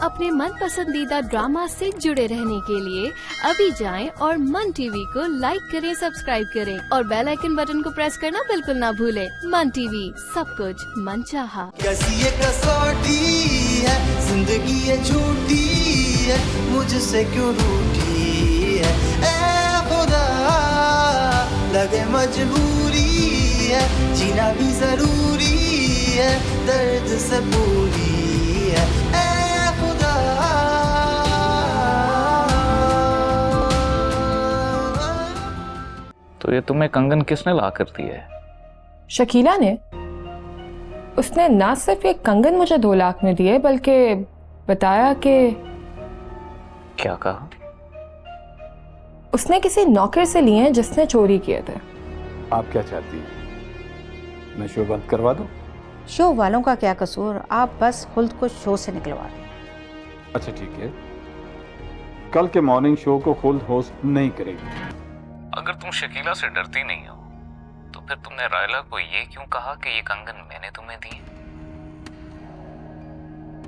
अपने मन पसंदीदा ड्रामा से जुड़े रहने के लिए अभी जाएं और मन टीवी को लाइक करें, सब्सक्राइब करें और बेल आइकन बटन को प्रेस करना बिल्कुल ना भूलें। मन टीवी, सब कुछ मनचाहा। कैसी ये कसौटी है, जिंदगी ये झूठी है, मुझसे क्यों रूठी है, ऐ खुदा लगे मजबूरी है, जीना भी जरूरी है, दर्द से पूरी है, ऐ खुदा। तो ये तुम्हें कंगन किसने ला कर दी है? शकीला ने। उसने ना सिर्फ ये कंगन मुझे 2 लाख में दिए बल्कि बताया कि क्या कहा? उसने किसी नौकर से लिए हैं जिसने चोरी किए थे। आप क्या चाहती हैं? मैं शो बंद करवा दूं? शो वालों का क्या कसूर, आप बस खुद को शो से निकलवा दें। अच्छा ठीक है, कल के मॉर्निंग शो को खुद होस्ट नहीं करेगी। अगर तुम शकीला से डरती नहीं हो तो फिर तुमने रायला को ये क्यों कहा कि ये कंगन मैंने तुम्हें दी?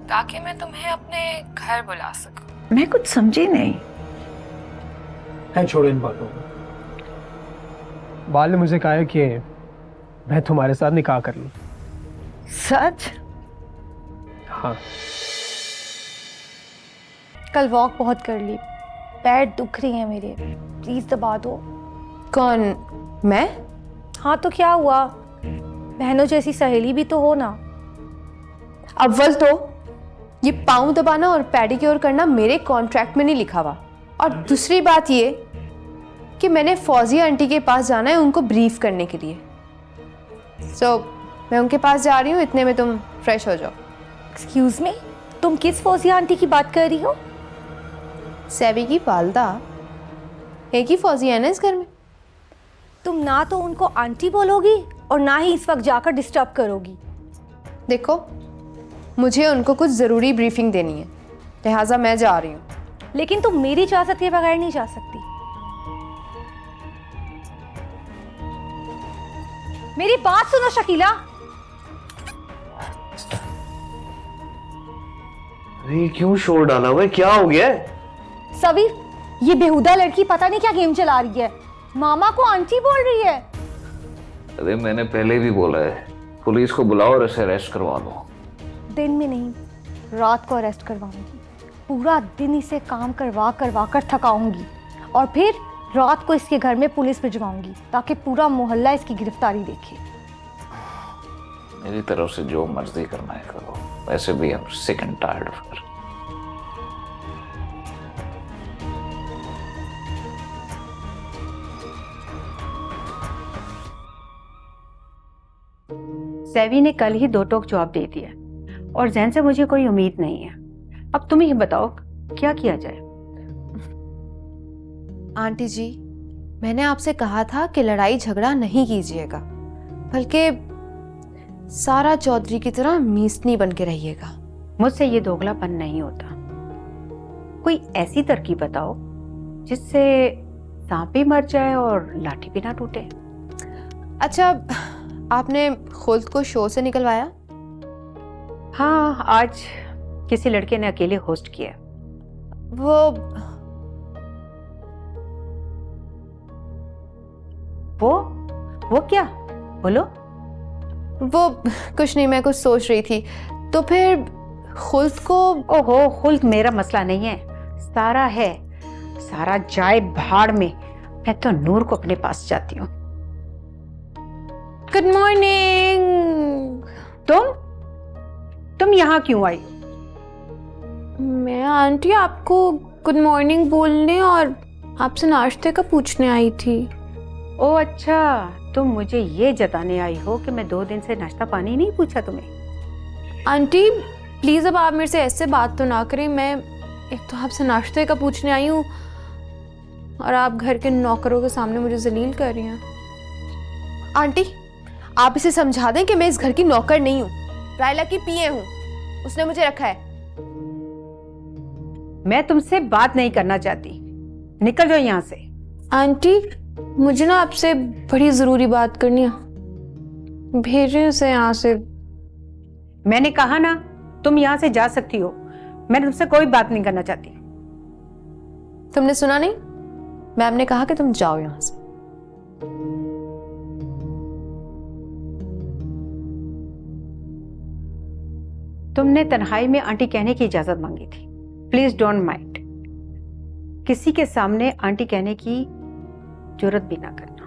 ताकि मैं तुम्हें अपने घर बुला सकूं। मैं कुछ समझी नहीं। छोड़ो इन बातों को। बाल ने मुझे कहा है कि मैं तुम्हारे साथ निकाह कर लूं। सच? हाँ। कल वॉक बहुत कर ली, पैर दुख रही हैं मेरे, प्लीज दबा दो। कौन? मैं? हाँ तो क्या हुआ, बहनों जैसी सहेली भी तो हो ना। अव्वल तो ये पाँव दबाना और पेडिक्योर करना मेरे कॉन्ट्रैक्ट में नहीं लिखा हुआ, और दूसरी बात ये कि मैंने फौजिया आंटी के पास जाना है उनको ब्रीफ करने के लिए। मैं उनके पास जा रही हूँ, इतने में तुम फ्रेश हो जाओ। एक्सक्यूज मी, तुम किस फौजिया आंटी की बात कर रही हो? सेवी की पालदा, एक ही फौजी है ना इस घर में। तुम ना तो उनको आंटी बोलोगी और ना ही इस वक्त जाकर डिस्टर्ब करोगी। देखो, मुझे उनको कुछ ज़रूरी ब्रीफिंग देनी है, लिहाजा मैं जा रही हूँ। लेकिन तुम मेरी इजाजत के बगैर नहीं जा सकती। मेरी बात सुनो शकीला। अरे क्यों शोर डाला हुआ है, क्या हो गया है? सवीर, ये बेहुदा लड़की पता नहीं क्या गेम चला रही है, मामा को आंटी बोल रही है। अरे मैंने पहले भी बोला है, पुलिस को बुलाओ और इसे अरेस्ट करवा लो। दिन में नहीं, रात को अरेस्ट करवाऊंगी। पूरा दिन इसे काम करवा कर थकाऊंगी और फिर रात को इसके घर में पुलिस भिजवाऊंगी ताकि पूरा मोहल्ला इसकी गिरफ्तारी देखे। मेरी तरफ से जो मर्जी करना है करो, वैसे भी I'm sick and tired of her. सेवी ने कल ही 2 टोक जवाब दे दिया और जैन से मुझे कोई उम्मीद नहीं है। अब तुम ही बताओ क्या किया जाए। आंटी जी, मैंने आपसे कहा था कि लड़ाई झगड़ा नहीं कीजिएगा, बल्कि सारा चौधरी की तरह मीसनी बन के रहिएगा। मुझसे ये दोगलापन नहीं होता। कोई ऐसी तरकीब बताओ जिससे सांप भी मर जाए और लाठी भी ना टूटे। अच्छा, आपने खुद को शो से निकलवाया? हाँ, आज किसी लड़के ने अकेले होस्ट किया। वो क्या? बोलो। वो कुछ नहीं, मैं कुछ सोच रही थी। तो फिर खुल्द को? ओहो, खुल्द मेरा मसला नहीं है, सारा है। सारा जाए भाड़ में, मैं तो नूर को अपने पास जाती हूँ। Good morning. तुम यहाँ क्यों आई? मैं आंटी आपको गुड मॉर्निंग बोलने और आपसे नाश्ते का पूछने आई थी। ओ अच्छा, तुम मुझे ये जताने आई हो कि मैं 2 दिन से नाश्ता पानी नहीं पूछा तुम्हें। आंटी प्लीज, अब आप मेरे से ऐसे बात तो ना करें। मैं एक तो आपसे नाश्ते का पूछने आई हूँ और आप घर के नौकरों के सामने मुझे जलील कर रही हैं। आंटी, आप इसे समझा दें कि मैं इस घर की नौकर नहीं हूँ, रायला की पीए हूँ, उसने मुझे रखा है। मैं तुमसे बात नहीं करना चाहती, निकल जाओ यहाँ से। आंटी, मुझे ना आपसे बड़ी जरूरी बात करनी है, भेजें उसे यहाँ से। मैंने कहा ना, तुम यहाँ से जा सकती हो। मैंने तुमसे कोई बात नहीं करना चाहती। तुमने सुना नहीं? मैम ने कहा कि तुम जाओ यहां से। तुमने तन्हाई में आंटी कहने की इजाजत मांगी थी। Please don't mind. किसी के सामने आंटी कहने की जरूरत भी ना करना।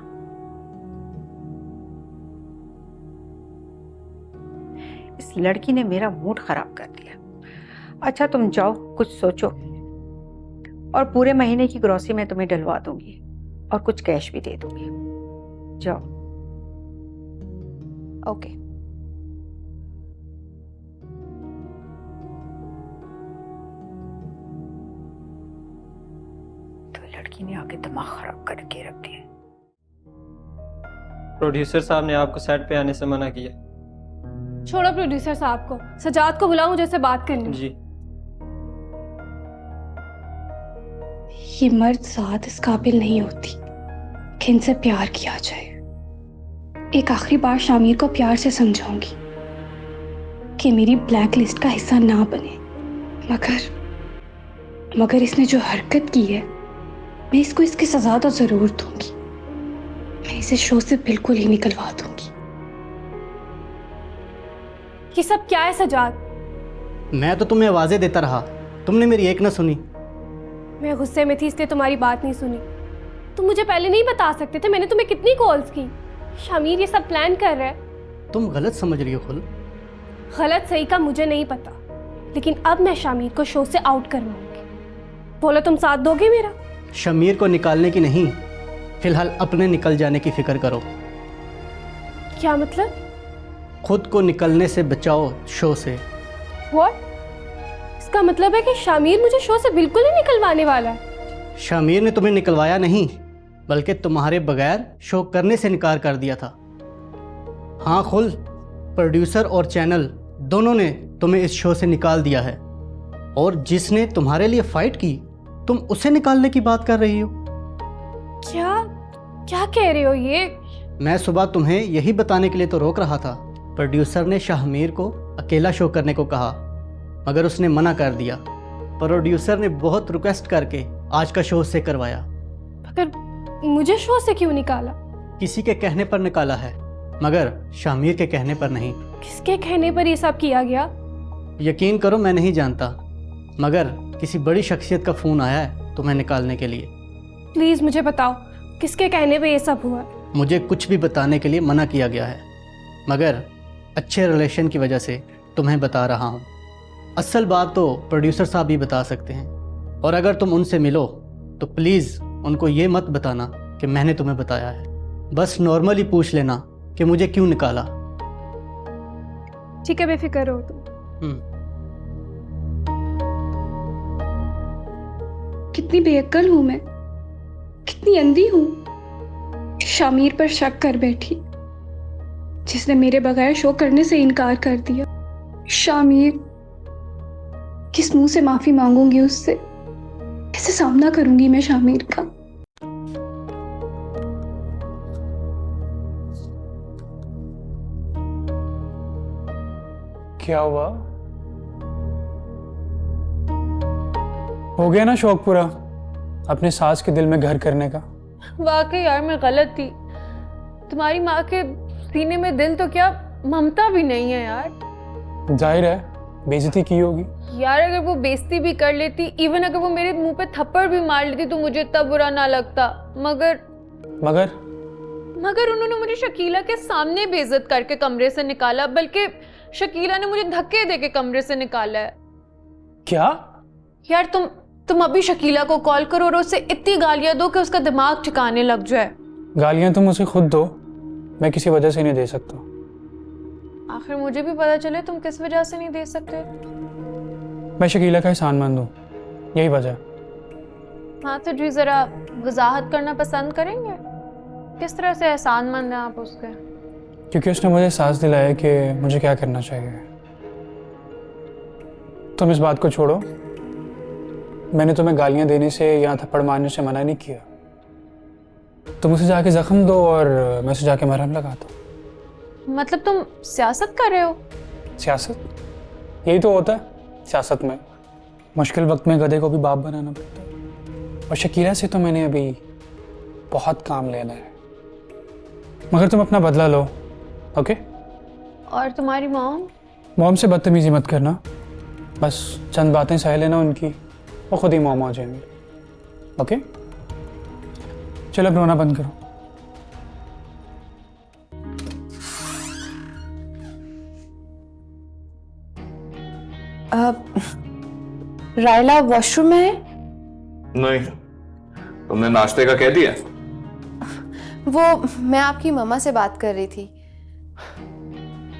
इस लड़की ने मेरा मूड खराब कर दिया। अच्छा तुम जाओ, कुछ सोचो, और पूरे महीने की ग्रोसरी मैं तुम्हें डलवा दूंगी और कुछ कैश भी दे दूंगी। जाओ। ओके। तो लड़की ने आके दिमाग खराब करके रख दिया। प्रोड्यूसर साहब ने आपको सेट पे आने से मना किया। छोड़ो प्रोड्यूसर साहब को, सजाद को बुलाओ, मुझे से बात करनी। जी। ये मर्द साथ इस काबिल नहीं होती कि इनसे प्यार किया जाए। एक आखिरी बार शामिर को प्यार से समझाऊंगी कि मेरी ब्लैक लिस्ट का हिस्सा ना बने, मगर इसने जो हरकत की है, मैं इसको इसकी सजा तो जरूर दूंगी। मैं इसे शो से बिल्कुल ही निकलवा दूंगी। ये सब क्या है सजाद? मैं तो तुम्हें आवाजें देता रहा, तुमने मेरी एक न सुनी। मैं गुस्से में थी इसलिए तुम्हारी बात नहीं सुनी। तुम मुझे पहले नहीं बता सकते थे? मैंने तुम्हें कितनी कॉल्स की। शामिर ये सब प्लान कर रहा है। तुम गलत समझ रही हो खुल। गलत सही का मुझे नहीं पता, लेकिन अब मैं शामिर को शो से आउट करवाऊंगी। बोलो तुम साथ दोगे मेरा? शमीर को निकालने की नहीं, फिलहाल अपने निकल जाने की फिक्र करो। क्या मतलब? खुद को निकलने से बचाओ शो से। व्हाट? इसका मतलब है कि शामिर मुझे शो से बिल्कुल ही निकलवाने वाला है? शमीर ने तुम्हें निकलवाया नहीं, बल्कि तुम्हारे बगैर शो करने से इनकार कर दिया था। हाँ खुल, प्रोड्यूसर और चैनल दोनों ने तुम्हें इस शो से निकाल दिया है, और जिसने तुम्हारे लिए फाइट की तुम उसे निकालने की बात कर रही हो। क्या क्या कह रहे हो ये? मैं सुबह तुम्हें यही बताने के लिए तो रोक रहा था। प्रोड्यूसर ने शाहमीर को अकेला शो करने को कहा, मगर उसने मना कर दिया। प्रोड्यूसर ने बहुत रिक्वेस्ट करके आज का शो उससे करवाया। मगर मुझे शो से क्यों निकाला? किसी के कहने पर निकाला है, मगर शाहमीर के कहने पर नहीं। किसके कहने पर ये सब किया गया? यकीन करो मैं नहीं जानता, मगर किसी बड़ी शख्सियत का फ़ोन आया है तुम्हें निकालने के लिए। प्लीज़ मुझे बताओ किसके कहने पे ये सब हुआ? मुझे कुछ भी बताने के लिए मना किया गया है, मगर अच्छे रिलेशन की वजह से तुम्हें बता रहा हूँ। असल बात तो प्रोड्यूसर साहब ही बता सकते हैं, और अगर तुम उनसे मिलो तो प्लीज़ उनको ये मत बताना कि मैंने तुम्हें बताया है। बस नॉर्मली पूछ लेना कि मुझे क्यों निकाला। ठीक है, बेफिक्र रहो तुम। कितनी बेअक्ल हूँ मैं, कितनी अंधी हूँ। शामिर पर शक कर बैठी, जिसने मेरे बगैर शो करने से इनकार कर दिया। शामिर, किस मुंह से माफी मांगूंगी उससे? कैसे सामना करूंगी मैं शामिर का? क्या हुआ? हो गया ना शौक पूरा अपने सास के दिल में घर करने का? वाकई यार मैं गलत थी। तुम्हारी माँ के सीने में दिल तो क्या, ममता भी नहीं है यार। जाहिर है बेइज्जती की होगी। यार अगर वो बेइज्जती भी कर लेती, इवन अगर वो मेरे मुंह पे थप्पड़ भी मार लेती तो मुझे इतना बुरा ना लगता। मगर उन्होंने मुझे शकीला के सामने बेइज्जत करके कमरे से निकाला, बल्कि शकीला ने मुझे धक्के देके कमरे से निकाला है। क्या? यार तुम अभी शकीला को कॉल करो और उसे इतनी गालियां दो कि उसका दिमाग ठिकाने लग जाए। गालियां तुम उसे खुद दो, मैं किसी वजह से नहीं दे सकता। आखिर मुझे भी पता चले तुम किस वजह से नहीं दे सकते। मैं शकीला का एहसानमंद हूँ, यही वजह। हाँ तो जी जरा वजाहत करना पसंद करेंगे, किस तरह से एहसानमंद हैं आप उसके? क्योंकि उसने मुझे एहसास दिलाया कि मुझे क्या करना चाहिए। तुम इस बात को छोड़ो, मैंने तुम्हें गालियां देने से या थप्पड़ मारने से मना नहीं किया। तुम उसे जाके जख्म दो और मैं उसे जाके मरहम लगाता हूँ। मतलब तुम सियासत कर रहे हो? सियासत? यही तो होता है सियासत में, मुश्किल वक्त में गधे को भी बाप बनाना पड़ता है। और शकीला से तो मैंने अभी बहुत काम लेना है, मगर तुम अपना बदला लो, ओके? और तुम्हारी मॉम से बदतमीजी मत करना, बस चंद बातें सह लेना उनकी, वो खुद ही मॉम आ जाएंगे, ओके? चलो अब रोना बंद करो। रायला वॉशरूम में है? नहीं, तुमने नाश्ते का कह दिया? वो मैं आपकी मम्मा से बात कर रही थी।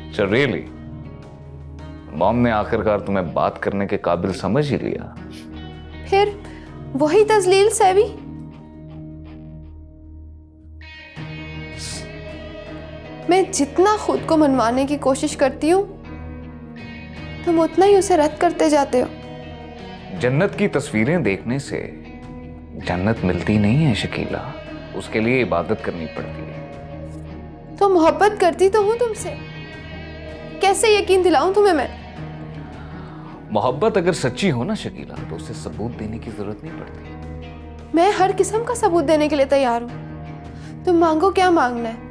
अच्छा, रियली? मॉम ने आखिरकार तुम्हें बात करने के काबिल समझ ही लिया। फिर वही तजलील सैवी। मैं जितना खुद को मनवाने की कोशिश करती हूँ, तुम उतना ही उसे रद्द करते जाते हो। जन्नत की तस्वीरें देखने से जन्नत मिलती नहीं है शकीला, उसके लिए इबादत करनी पड़ती है। तो मोहब्बत करती तो हूँ तुमसे, कैसे यकीन दिलाऊं तुम्हें मैं? मोहब्बत अगर सच्ची हो ना शकीला, तो उसे सबूत देने की जरूरत नहीं पड़ती। मैं हर किस्म का सबूत देने के लिए तैयार हूँ, तुम मांगो क्या मांगना है।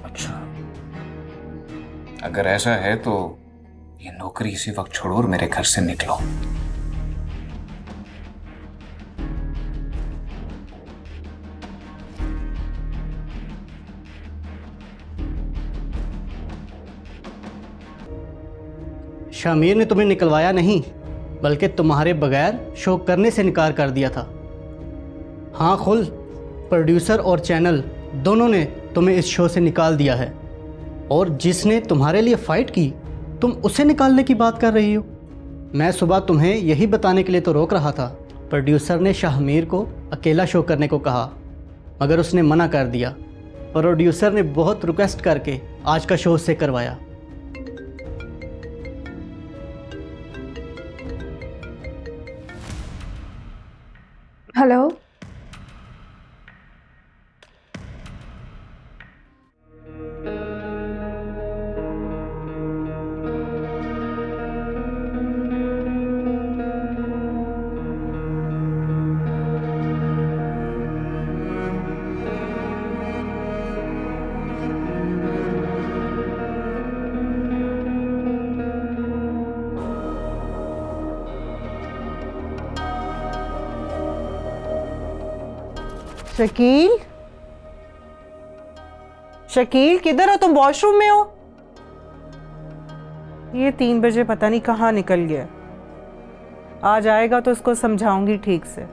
अच्छा, अगर ऐसा है तो ये नौकरी इसी वक्त छोड़ो और मेरे घर से निकलो। शामिर ने तुम्हें निकलवाया नहीं, बल्कि तुम्हारे बगैर शो करने से इनकार कर दिया था। हाँ खुल, प्रोड्यूसर और चैनल दोनों ने तुम्हें इस शो से निकाल दिया है, और जिसने तुम्हारे लिए फ़ाइट की तुम उसे निकालने की बात कर रही हो। मैं सुबह तुम्हें यही बताने के लिए तो रोक रहा था। प्रोड्यूसर ने शाहमीर को अकेला शो करने को कहा, मगर उसने मना कर दिया। प्रोड्यूसर ने बहुत रिक्वेस्ट करके आज का शो उससे करवाया। हेलो, शकील, शकील किधर हो तुम? वॉशरूम में हो? ये 3 बजे पता नहीं कहाँ निकल गया। आ जाएगा तो उसको समझाऊंगी ठीक से।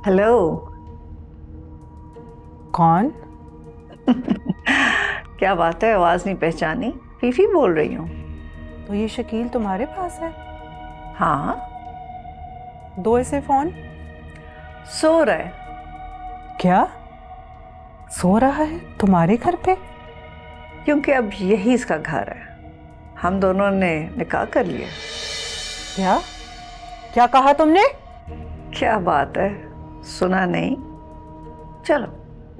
हेलो। कौन? क्या बात है, आवाज नहीं पहचानी? फीफी बोल रही हूँ। तो ये शकील तुम्हारे पास है? हाँ। दो इसे फोन। सो रहा है। क्या सो रहा है तुम्हारे घर पे? क्योंकि अब यही इसका घर है। हम दोनों ने निकाह कर लिया। क्या क्या कहा तुमने? क्या बात है, सुना नहीं? चलो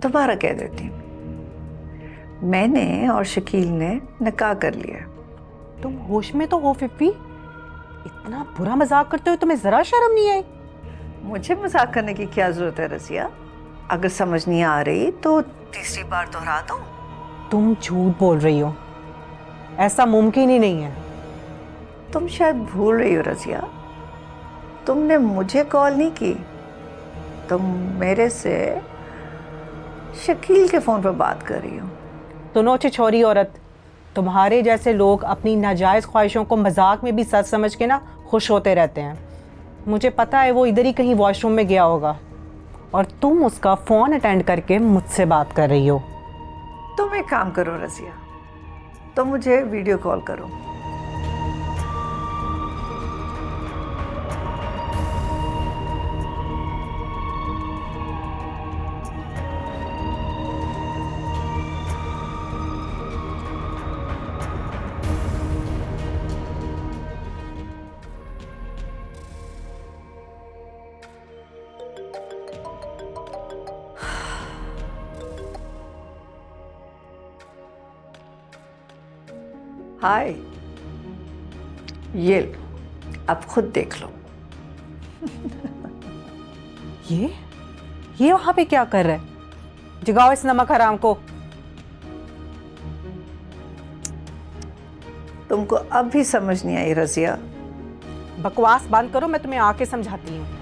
दोबारा कह देती हूँ। मैंने और शकील ने निकाह कर लिया। तुम होश में तो हो फिफी? इतना बुरा मजाक करते हो तुम्हें जरा शर्म नहीं आई? मुझे मजाक करने की क्या जरूरत है रसिया? अगर समझ नहीं आ रही तो तीसरी बार दोहरा दूं? तुम झूठ बोल रही हो, ऐसा मुमकिन ही नहीं है। तुम शायद भूल रही हो रसिया, तुमने मुझे कॉल नहीं की, तुम मेरे से शकील के फ़ोन पर बात कर रही हो। दोनों छिछोरी औरत, तुम्हारे जैसे लोग अपनी नाजायज़ ख्वाहिशों को मजाक में भी सच समझ के ना खुश होते रहते हैं। मुझे पता है वो इधर ही कहीं वॉशरूम में गया होगा। और तुम उसका फ़ोन अटेंड करके मुझसे बात कर रही हो। तुम एक काम करो रज़िया, तुम मुझे वीडियो कॉल करो। हाय, ये अब खुद देख लो। ये वहां पे क्या कर रहा है? जगाओ इस नमक हराम को। तुमको अब भी समझ नहीं आई रज़िया? बकवास बंद करो, मैं तुम्हें आके समझाती हूँ।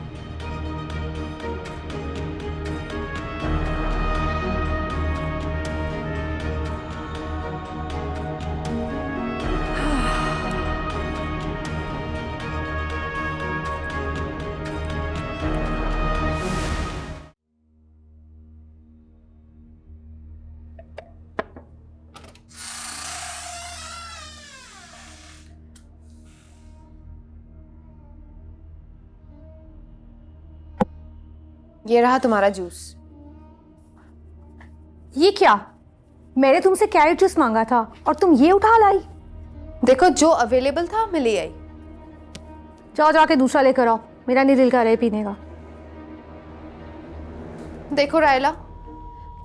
ये रहा तुम्हारा जूस। ये क्या? मैंने तुमसे कैरेट जूस मांगा था और तुम ये उठा लाई। देखो, जो अवेलेबल था मैं ले आई। जाओ जाके दूसरा लेकर आओ, मेरा नहीं दिल कर रहा है पीने का। देखो रायला,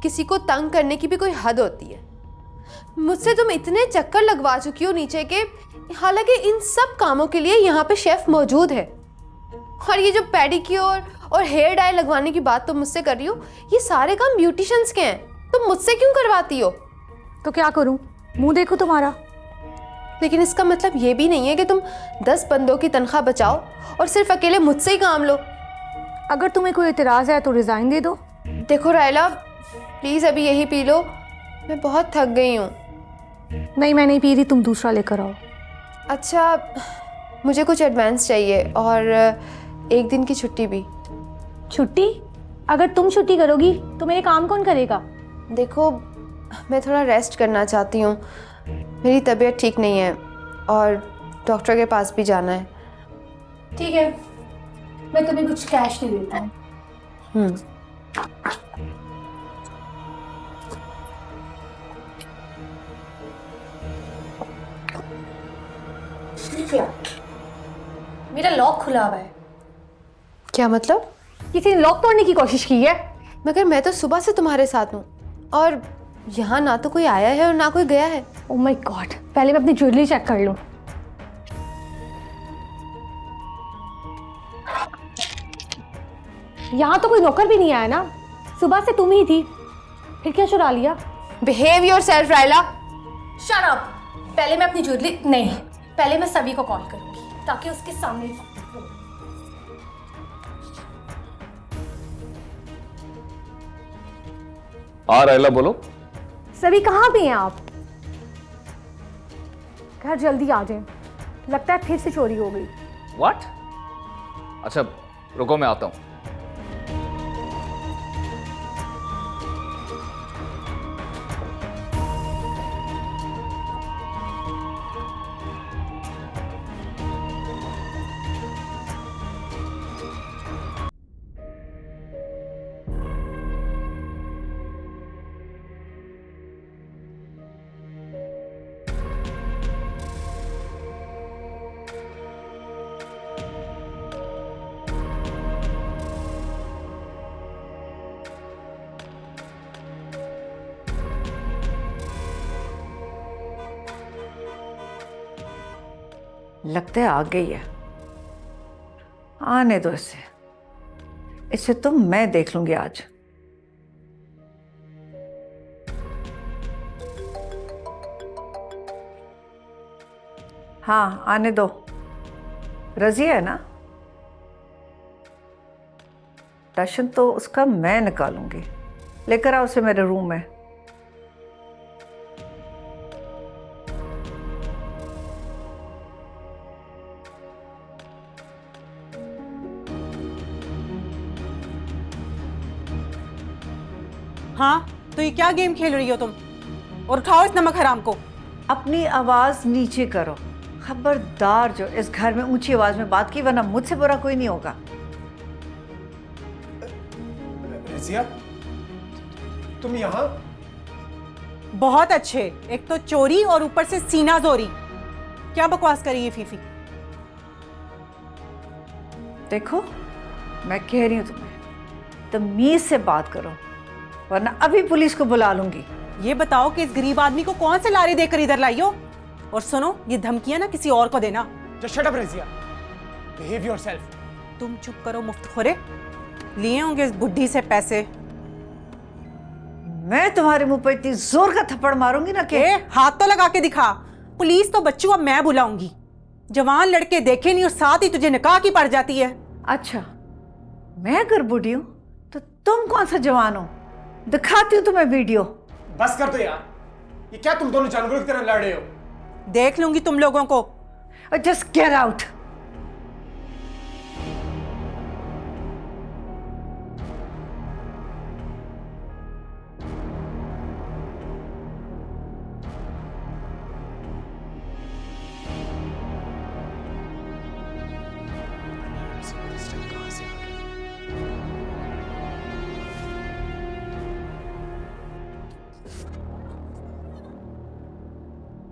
किसी को तंग करने की भी कोई हद होती है। मुझसे तुम इतने चक्कर लगवा चुकी हो नीचे के, हालांकि इन सब कामों के लिए यहाँ पे शेफ मौजूद है। और ये जो पेडिक्योर और हेयर डाई लगवाने की बात तुम मुझसे कर रही हो, ये सारे काम ब्यूटिशियंस के हैं। तुम मुझसे क्यों करवाती हो? तो क्या करूं? मुंह देखो तुम्हारा। लेकिन इसका मतलब ये भी नहीं है कि तुम 10 बंदों की तनख्वाह बचाओ और सिर्फ अकेले मुझसे ही काम लो। अगर तुम्हें कोई इतराज है तो रिजाइन दे दो। देखो रायला, प्लीज अभी यही पी लो, मैं बहुत थक गई हूँ। नहीं, मैं नहीं पी रही, तुम दूसरा लेकर आओ। अच्छा, मुझे कुछ एडवांस चाहिए और 1 दिन की छुट्टी भी। छुट्टी? अगर तुम छुट्टी करोगी तो मेरे काम कौन करेगा? देखो, मैं थोड़ा रेस्ट करना चाहती हूँ, मेरी तबीयत ठीक नहीं है और डॉक्टर के पास भी जाना है। ठीक है, मैं तुम्हें कुछ कैश दे देता हूँ। मेरा लॉक खुला हुआ है। क्या मतलब? किसी ने लॉक तोड़ने की कोशिश की है? मगर मैं तो सुबह से तुम्हारे साथ हूँ और यहाँ ना तो कोई आया है और ना कोई गया है। ओह माय गॉड, पहले मैं अपनी ज्वेलरी चेक कर लूं। यहाँ तो कोई नौकर भी नहीं आया ना, सुबह से तुम ही थी, फिर क्या चुरा लिया? Behave yourself Raila. Shut up. पहले मैं अपनी ज्वेलरी नहीं, पहले मैं सभी को कॉल करूंगी ताकि उसके सामने। हाँ रायला बोलो। सभी कहाँ पे हैं आप? घर जल्दी आ जाएं, लगता है फिर से चोरी हो गई। व्हाट? अच्छा रुको, मैं आता हूँ। लगता है आ गई है, आने दो इसे, इसे तो मैं देख लूंगी आज। हाँ आने दो, रज़िया है ना? राशन तो उसका मैं निकालूंगी, लेकर आओ उसे मेरे रूम में। हाँ, तो ये क्या गेम खेल रही हो तुम? और उठाओ इस नमक हराम को। अपनी आवाज नीचे करो। खबरदार जो इस घर में ऊंची आवाज में बात की, वरना मुझसे बुरा कोई नहीं होगा। रज़िया, तुम यहाँ? बहुत अच्छे, एक तो चोरी और ऊपर से सीना जोरी। क्या बकवास करी ये फीफी? देखो, मैं कह रही हूँ तुम्हें, तमीज से बात करो, वरना अभी पुलिस को बुला लूंगी। ये बताओ कि इस गरीब आदमी को कौन से लारे देकर इधर लाई हो? और सुनो, ये धमकियां ना किसी और को देना। Just shut up, Razia. Behave yourself। तुम चुप करो मुफ्तखोरे। लिए होंगे इस बुढ़ी से पैसे। मैं तुम्हारे मुंह पर इतनी जोर का थप्पड़ मारूंगी ना कि हाथ तो लगा के दिखा। पुलिस तो बच्चों अब मैं बुलाऊंगी। जवान लड़के देखे नहीं और साथ ही तुझे निकाह की पड़ जाती है। अच्छा, मैं अगर बूढ़ी हूं तो तुम कौन सा जवान हो? दिखाती हूँ तुम्हें वीडियो। बस कर दो यार, ये क्या तुम दोनों जानवरों की तरह लड़ रहे हो? देख लूंगी तुम लोगों को। Just get out.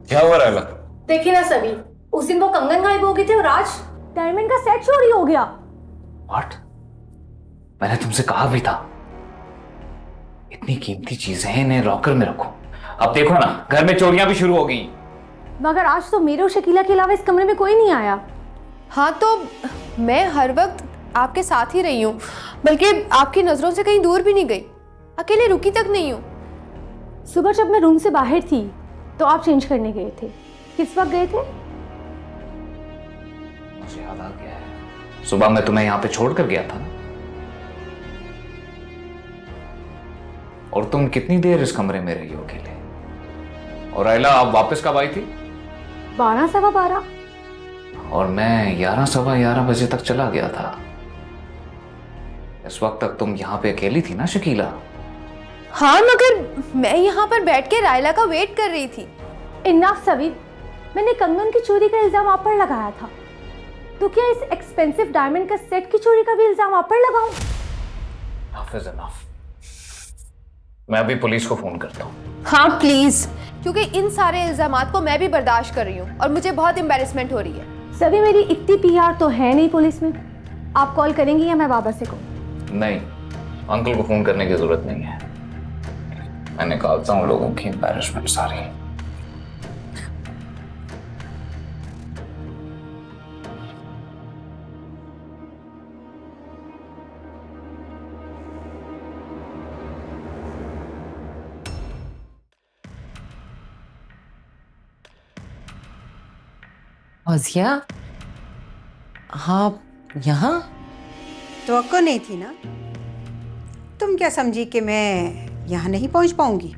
क्या हुआ रायला? देखिए ना सभी, उस दिन वो कंगन गायब हो गई थी और आज डायमंड का सेट चोरी हो गया। व्हाट? मैंने तुमसे कहा भी था, इतनी कीमती चीजें हैं, इन्हें लॉकर में रखो। अब देखो ना, घर में चोरियां भी शुरू हो गई। मगर आज तो मेरे और शकीला के अलावा इस कमरे में कोई नहीं आया। हाँ, तो मैं हर वक्त आपके साथ ही रही हूँ, बल्कि आपकी नज़रों से कहीं दूर भी नहीं गई। अकेले रुकी तक नहीं हूँ। सुबह जब मैं रूम से बाहर थी तो आप चेंज करने गए थे। किस वक्त गए थे? मुझे याद आ गया है, सुबह मैं तुम्हें यहाँ पे छोड़ कर गया था। और तुम कितनी देर इस कमरे में रही हो अकेले? और रायला, आप वापस कब आई थी? 12 सवा 12। और मैं 11 सवा 11 बजे तक चला गया था। इस वक्त तक तुम यहाँ पे अकेली थी ना शकीला? हाँ, मगर मैं यहाँ पर बैठ के रायला का वेट कर रही थी। इनफ सभी, मैंने कंगन की चोरी का इल्जाम आप पर लगाया था, तो क्या इस एक्सपेंसिव डायमंड का सेट की चोरी का भी इल्जाम आप पर लगाऊं? Enough is enough। मैं अभी पुलिस को फोन करता हूँ। हाँ प्लीज, क्योंकि इन सारे इल्जामात को मैं भी बर्दाश्त कर रही हूँ और मुझे बहुत एम्बैरेसमेंट हो रही है। सभी, मेरी इतनी पीआर तो है नहीं पुलिस में। आप कॉल करेंगी या मैं बाबा से कहूँ? नहीं, अंकल को फोन करने की जरूरत नहीं है। मैं निकालता हूँ लोगों की एम्बैरेसमेंट सारी। फौजिया, हाँ यहाँ? तो नहीं थी ना? तुम क्या समझी कि मैं यहाँ नहीं पहुँच पाऊंगी?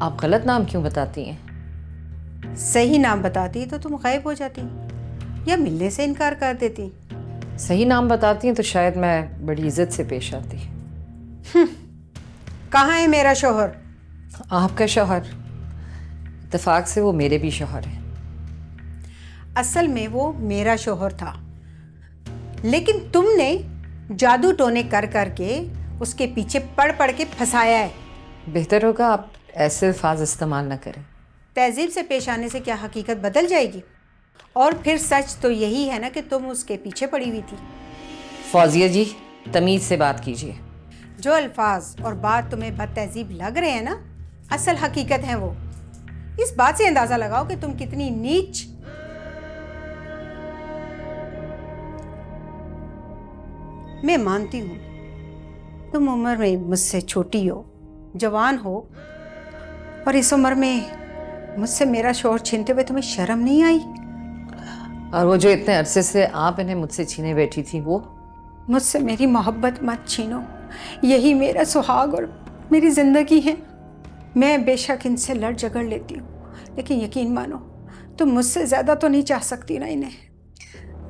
आप गलत नाम क्यों बताती हैं? सही नाम बताती तो तुम गायब हो जाती या मिलने से इनकार कर देती। सही नाम बताती हैं तो शायद मैं बड़ी इज्जत से पेश आती। कहाँ है मेरा शौहर? आपका शौहर? इत्तेफाक से वो मेरे भी शौहर हैं। असल में वो मेरा शौहर था, लेकिन तुमने जादू टोने कर करके उसके पीछे पड़ पड़ के फंसाया है। बेहतर होगा आप ऐसे अल्फाज इस्तेमाल न करें। तहजीब से पेश आने से क्या हकीकत बदल जाएगी? और फिर सच तो यही है ना कि तुम उसके पीछे पड़ी हुई थी। फौजिया जी, तमीज़ से बात कीजिए। जो अल्फाज और बात तुम्हें बदतहजीब लग रहे हैं ना, असल हकीकत है वो। इस बात से अंदाजा लगाओ कि तुम कितनी नीच। मैं मानती हूँ तुम उम्र में मुझसे छोटी हो, जवान हो, और इस उम्र में मुझसे मेरा शौहर छीनते हुए तुम्हें शर्म नहीं आई? और वो जो इतने अरसे से आप इन्हें मुझसे छीने बैठी थी, वो? मुझसे मेरी मोहब्बत मत छीनो, यही मेरा सुहाग और मेरी जिंदगी है। मैं बेशक इनसे लड़ झगड़ लेती हूँ, लेकिन यकीन मानो तुम मुझसे ज़्यादा तो नहीं चाह सकती ना इन्हें।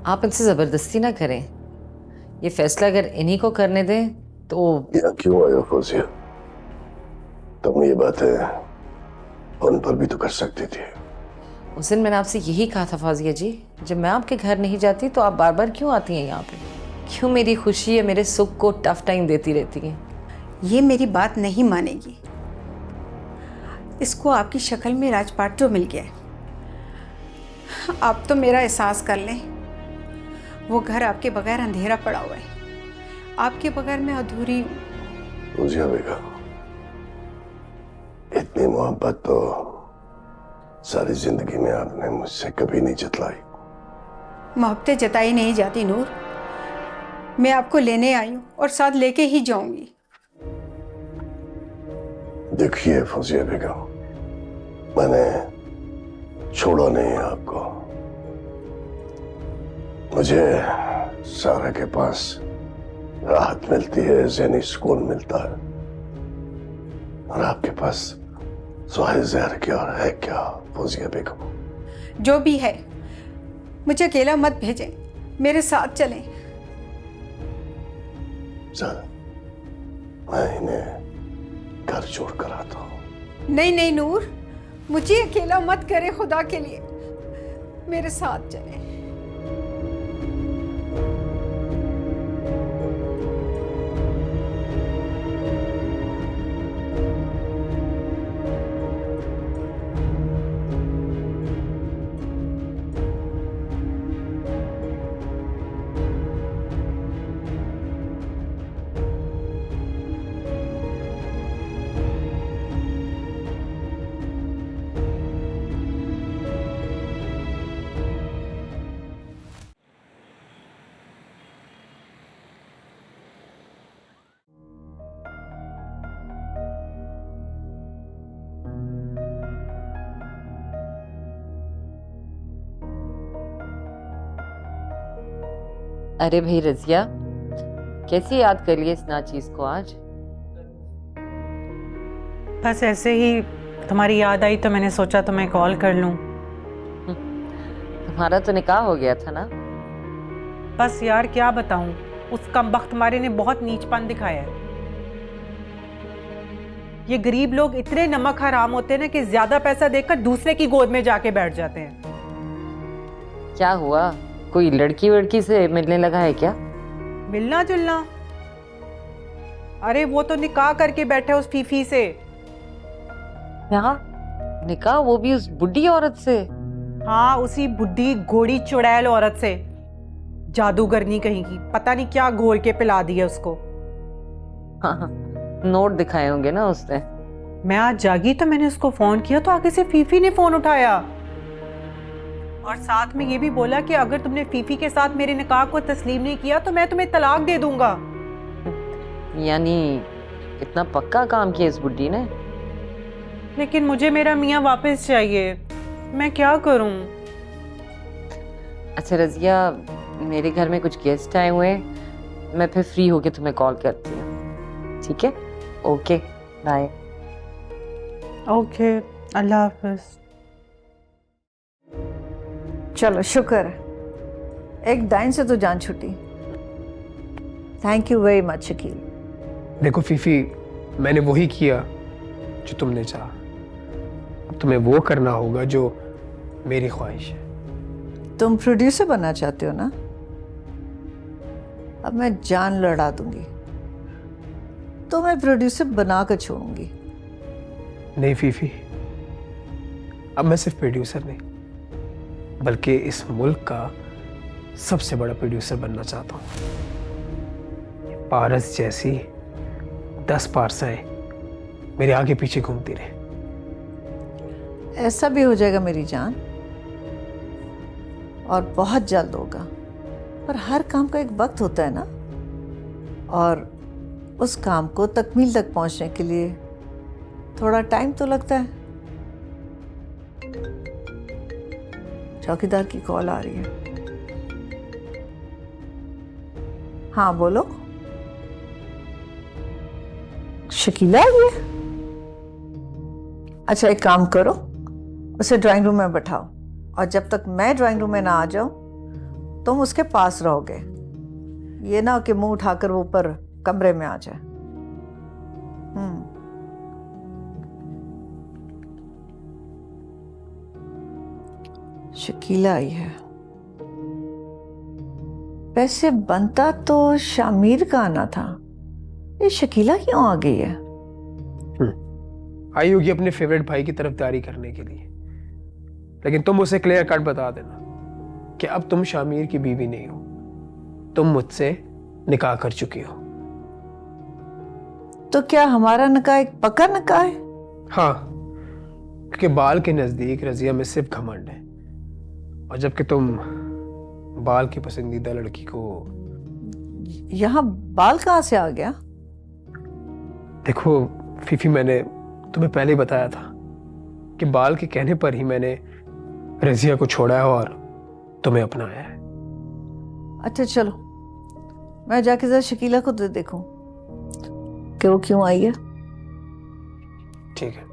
आप इनसे ज़बरदस्ती ना करें। ये फैसला अगर इन्हीं को करने दें तो। यहाँ क्यों आया फौजिया? तुम ये बातें उन पर भी तो कर सकती थी। उस दिन मैंने आपसे यही कहा था फौजिया जी, जब मैं आपके घर नहीं जाती तो आप बार बार क्यों आती हैं यहाँ पे? क्यों मेरी खुशी या मेरे सुख को टफ टाइम देती रहती हैं? ये मेरी बात नहीं मानेगी। इसको आपकी शक्ल में राजपाट जो मिल गया है। आप तो मेरा एहसास कर लें, वो घर आपके बगैर अंधेरा पड़ा हुआ है। आपके बगैर मैं अधूरी हूँ। फौजिया बेगम, इतनी मोहब्बत तो सारी जिंदगी में आपने मुझसे कभी नहीं जतलाई। मोहब्बतें जताई नहीं जाती नूर। मैं आपको लेने आई हूँ और साथ लेके ही जाऊंगी। देखिए फौजिया बेगम, मैंने छोड़ा नहीं आपको। मुझे सारा के पास राहत मिलती है, ज़हनी सुकून मिलता है, और आपके पास सुहाय ज़हर क्या और है क्या फौजिया बेगम? जो भी है, मुझे अकेला मत भेजें, मेरे साथ चलें। चल, मैं इन्हें घर छोड़ कर आता हूँ। नहीं नहीं नूर, मुझे अकेला मत करे, खुदा के लिए मेरे साथ चलें। अरे भाई रजिया, कैसे याद कर लिए इस नाचीज को आज? बस ऐसे ही तुम्हारी याद आई तो मैंने सोचा तुम्हें कॉल कर लूं। तुम्हारा तो निकाह हो गया था ना? बस यार क्या बताऊं, उस कमबख्त मारे ने बहुत नीचपन दिखाया है। ये गरीब लोग इतने नमक हराम होते हैं ना कि ज्यादा पैसा देकर दूसरे की गोद में जाके बैठ जाते हैं। क्या हुआ, कोई लड़की वड़की से मिलने लगा है क्या? मिलना जुलना? अरे वो तो निकाह करके बैठे उस फीफी से। यहाँ निकाह, वो भी उस बुढ़ी औरत से? हाँ, उसी बुढ़ी घोड़ी चुड़ैल औरत से, जादूगरनी कहीं की, पता नहीं क्या घोल के पिला दिया उसको। हाँ, नोट दिखाए होंगे ना उसने। मैं आज जागी तो मैंने उसको फोन किया तो आगे से फीफी ने फोन उठाया और साथ में ये भी बोला कि अगर तुमने फीफी के साथ मेरे निकाह को तस्लीम नहीं किया तो मैं तुम्हें तलाक दे दूंगा। यानी इतना पक्का काम किया इस बुड्ढी ने? लेकिन मुझे मेरा मियाँ वापस चाहिए, मैं क्या करूं? अच्छा रजिया, मेरे घर में कुछ गेस्ट आए हुए हैं, मैं फिर फ्री होके तुम्हें कॉल करती हूँ, ठीक है? Okay, bye. ओके, अल्लाह हाफिज। चलो शुक्र है, एक डाइन से तो जान छुटी। Thank you very much Shakeel. देखो फीफी, मैंने वही किया जो तुमने चाहा, अब तुम्हें वो करना होगा जो मेरी ख्वाहिश है। तुम प्रोड्यूसर बनना चाहते हो ना? अब मैं जान लड़ा दूंगी तो मैं प्रोड्यूसर बना कर छोड़ूंगी। नहीं फीफी, अब मैं सिर्फ प्रोड्यूसर नहीं बल्कि इस मुल्क का सबसे बड़ा प्रोड्यूसर बनना चाहता हूँ। पारस जैसी 10 पारसाएं मेरे आगे पीछे घूमती रहे। ऐसा भी हो जाएगा मेरी जान, और बहुत जल्द होगा। पर हर काम का एक वक्त होता है ना, और उस काम को तकमील तक पहुंचने के लिए थोड़ा टाइम तो लगता है। चौकीदार की कॉल आ रही है। हाँ बोलो। शकीला आ गई? अच्छा एक काम करो, उसे ड्राइंग रूम में बैठाओ, और जब तक मैं ड्राइंग रूम में ना आ जाऊं तुम उसके पास रहोगे। ये ना कि मुंह उठाकर वो ऊपर कमरे में आ जाए। शकीला आई है। वैसे बनता तो शामिर का आना था, ये शकीला क्यों आ गई है? आई होगी अपने फेवरेट भाई की तरफदारी करने के लिए, लेकिन तुम उसे क्लियर कट बता देना कि अब तुम शामिर की बीवी नहीं हो, तुम मुझसे निकाह कर चुकी हो। तो क्या हमारा निकाह एक पक्का निकाह है? हाँ, क्योंकि बाल के नजदीक रजिया में सिर्फ घमंड है, और जबकि तुम बाल की पसंदीदा लड़की को। यहाँ बाल कहाँ से आ गया? देखो फीफी, मैंने तुम्हें पहले ही बताया था कि बाल के कहने पर ही मैंने रजिया को छोड़ा है और तुम्हें अपनाया है। अच्छा चलो, मैं जाके जरा शकीला को देखूं कि वो क्यों आई है। ठीक है,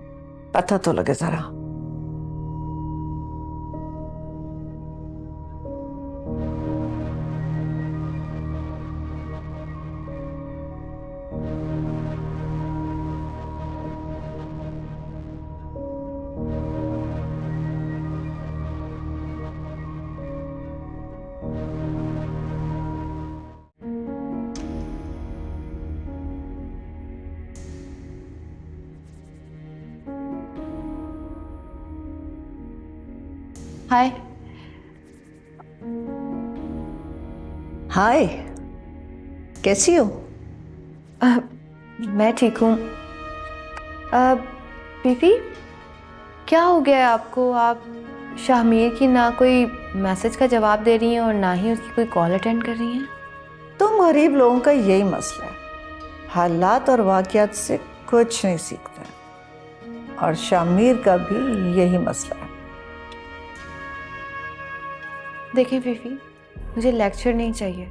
पता तो लगे जरा। हाय। हाय, कैसी हो? मैं ठीक हूँ। पीपी, क्या हो गया है आपको? आप शामिर की ना कोई मैसेज का जवाब दे रही हैं और ना ही उसकी कोई कॉल अटेंड कर रही हैं। तुम गरीब लोगों का यही मसला है, हालात और वाक़यात से कुछ नहीं सीखते, और शामिर का भी यही मसला है। देखिए फीफी, मुझे लेक्चर नहीं चाहिए,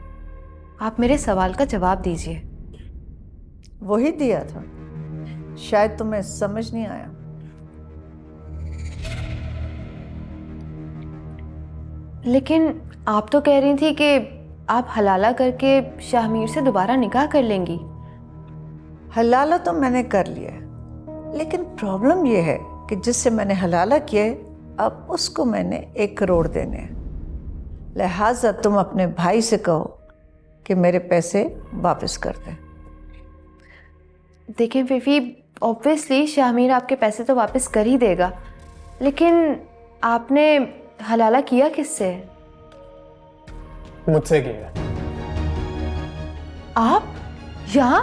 आप मेरे सवाल का जवाब दीजिए। वही दिया था, शायद तुम्हें समझ नहीं आया। लेकिन आप तो कह रही थी कि आप हलाला करके शामिर से दोबारा निकाह कर लेंगी। हलाला तो मैंने कर लिया है, लेकिन प्रॉब्लम यह है कि जिससे मैंने हलाला किया है, अब उसको मैंने 1 करोड़ देने हैं। लिहाजा तुम अपने भाई से कहो कि मेरे पैसे वापस कर दें। देखिए फीफी, ऑब्वियसली शामिर आपके पैसे तो वापस कर ही देगा, लेकिन आपने हलाला किया किससे? मुझसे किया। आप यहाँ?